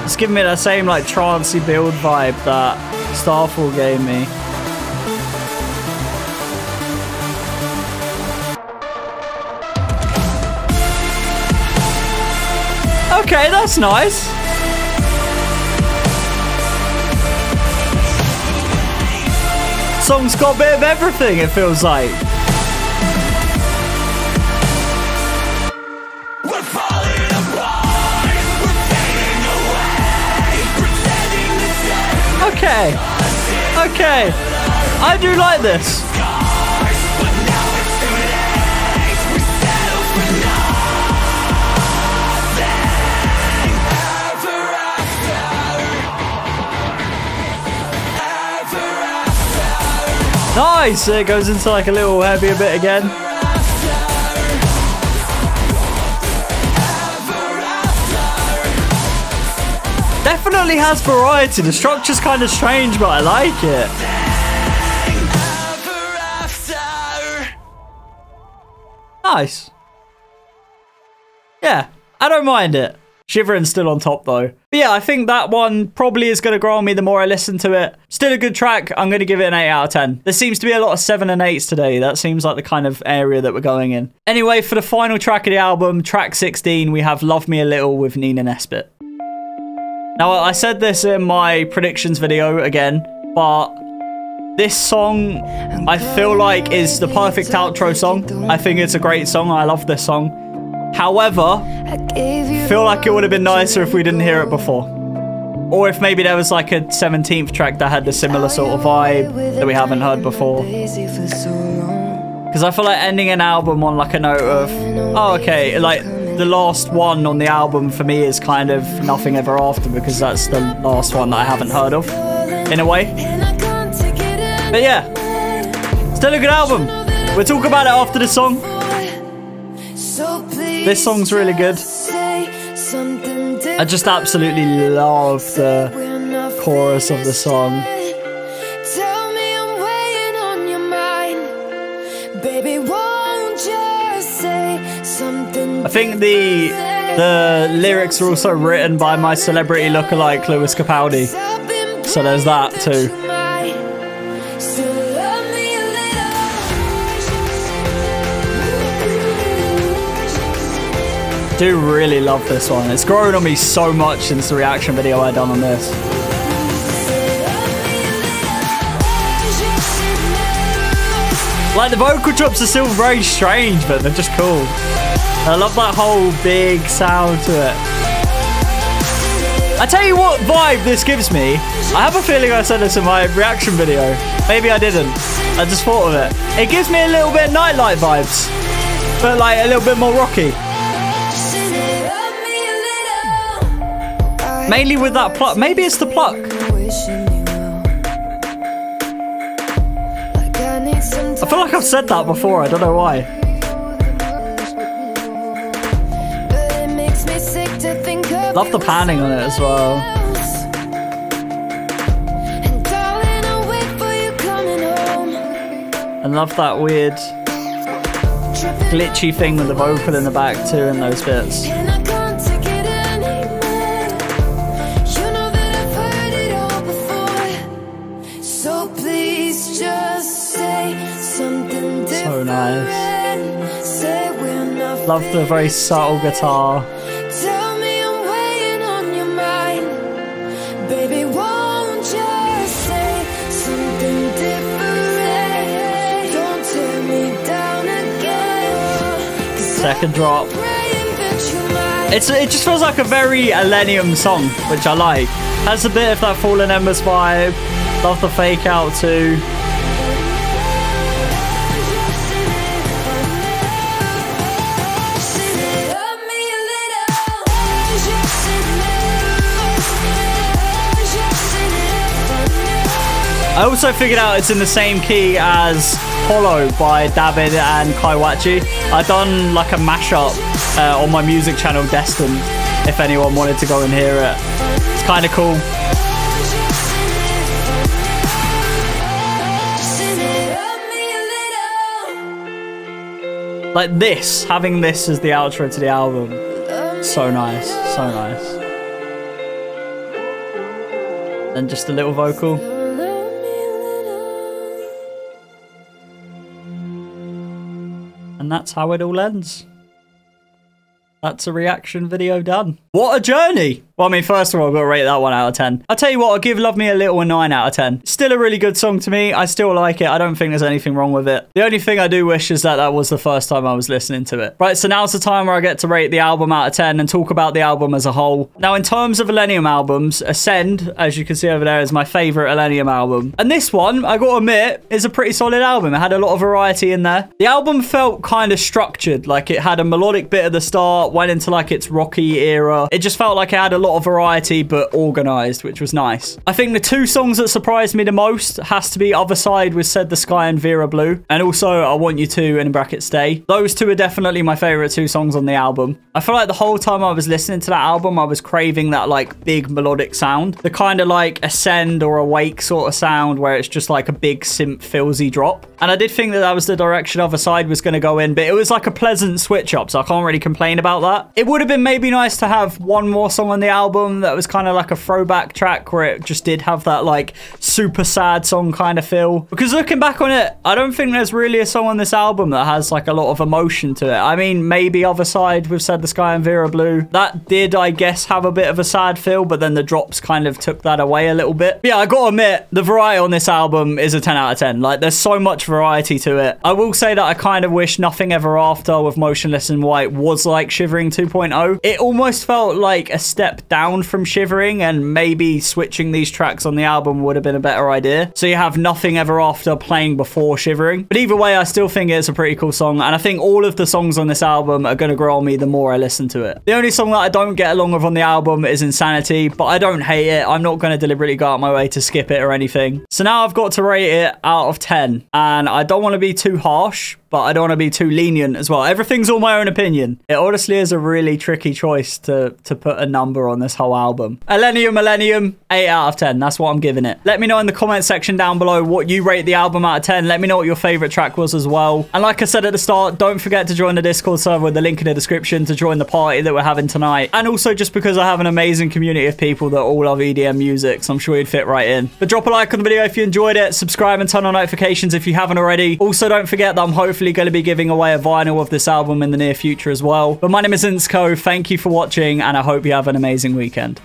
It's giving me that same like trancey build vibe that Starfall gave me. Okay, that's nice. Song's got a bit of everything, it feels like. Okay. Okay. I do like this. Nice. It goes into like a little heavier bit again. Definitely has variety. The structure's kind of strange, but I like it. Nice. Yeah, I don't mind it. Shivering's still on top though. But yeah, I think that one probably is going to grow on me the more I listen to it. Still a good track. I'm going to give it an 8 out of 10. There seems to be a lot of 7 and 8s today. That seems like the kind of area that we're going in. Anyway, for the final track of the album, track 16, we have Love Me A Little with Nina Nesbitt. Now, I said this in my predictions video again, but this song, I feel like, is the perfect outro song. I think it's a great song. I love this song. However, I feel like it would have been nicer if we didn't hear it before. Or if maybe there was like a 17th track that had a similar sort of vibe that we haven't heard before. Because I feel like ending an album on like a note of, oh, okay, like the last one on the album for me is kind of Nothing Ever After, because that's the last one that I haven't heard of, in a way. But yeah, still a good album. We'll talk about it after the song. This song's really good. I just absolutely love the chorus of the song. I think the lyrics are also written by my celebrity lookalike Lewis Capaldi. So there's that too. Do really love this one. It's grown on me so much since the reaction video I done on this. Like, the vocal drops are still very strange, but they're just cool. I love that whole big sound to it. I tell you what vibe this gives me. I have a feeling I said this in my reaction video. Maybe I didn't. I just thought of it. It gives me a little bit of Nightlight vibes, but like a little bit more rocky. Mainly with that pluck. Maybe it's the pluck. I feel like I've said that before. I don't know why. Love the panning on it as well. And love that weird glitchy thing with the vocal in the back too in those bits. So nice. Love the very subtle guitar. Tell me I'm weighing on your mind. Baby, won't you say something different? Don't tear me down again. Second drop. It just feels like a very Illenium song, which I like. Has a bit of that Fallen Embers vibe. Love the fake out too. I also figured out it's in the same key as Hollow by David and Kaiwachi. I've done like a mashup on my music channel Destined, if anyone wanted to go and hear it. It's kind of cool. Like this, having this as the outro to the album. So nice, so nice. And just a little vocal. And that's how it all ends. That's a reaction video done. What a journey! Well, I mean, first of all, I've got to rate that 1 out of 10. I'll tell you what, I'll give Love Me A Little a 9 out of 10. Still a really good song to me. I still like it. I don't think there's anything wrong with it. The only thing I do wish is that that was the first time I was listening to it. Right, so now's the time where I get to rate the album out of 10 and talk about the album as a whole. Now, in terms of Illenium albums, Ascend, as you can see over there, is my favourite Illenium album. And this one, I got to admit, is a pretty solid album. It had a lot of variety in there. The album felt kind of structured, like it had a melodic bit at the start, went into like its rocky era. It just felt like it had a lot of variety, but organized, which was nice. I think the two songs that surprised me the most has to be Other Side with Said the Sky and Vera Blue, and also I Want You To in bracket Stay. Those two are definitely my favorite two songs on the album. I feel like the whole time I was listening to that album, I was craving that like big melodic sound, the kind of like Ascend or Awake sort of sound where it's just like a big synth filsy drop. And I did think that that was the direction Other Side was going to go in, but it was like a pleasant switch up, so I can't really complain about that. It would have been maybe nice to have one more song on the album that was kind of like a throwback track where it just did have that like super sad song kind of feel. Because looking back on it, I don't think there's really a song on this album that has like a lot of emotion to it. I mean, maybe Other Side with Said the Sky and Vera Blue. That did, I guess, have a bit of a sad feel, but then the drops kind of took that away a little bit. But yeah, I gotta admit, the variety on this album is a 10 out of 10. Like, there's so much variety to it. I will say that I kind of wish Nothing Ever After with Motionless in White was like Shivering 2.0. It almost felt like a step down from Shivering, and maybe switching these tracks on the album would have been a better idea. So you have Nothing Ever After playing before Shivering. But either way, I still think it's a pretty cool song, and I think all of the songs on this album are going to grow on me the more I listen to it. The only song that I don't get along with on the album is Insanity, but I don't hate it. I'm not going to deliberately go out my way to skip it or anything. So now I've got to rate it out of 10, and I don't want to be too harsh, but I don't want to be too lenient as well. Everything's all my own opinion. It honestly is a really tricky choice to put a number on this whole album. Illenium, 8 out of 10. That's what I'm giving it. Let me know in the comment section down below what you rate the album out of 10. Let me know what your favorite track was as well. And like I said at the start, don't forget to join the Discord server with the link in the description to join the party that we're having tonight. And also just because I have an amazing community of people that all love EDM music, so I'm sure you'd fit right in. But drop a like on the video if you enjoyed it. Subscribe and turn on notifications if you haven't already. Also, don't forget that I'm hopefully going to be giving away a vinyl of this album in the near future as well. But my name is Insko. Thank you for watching, and I hope you have an amazing weekend.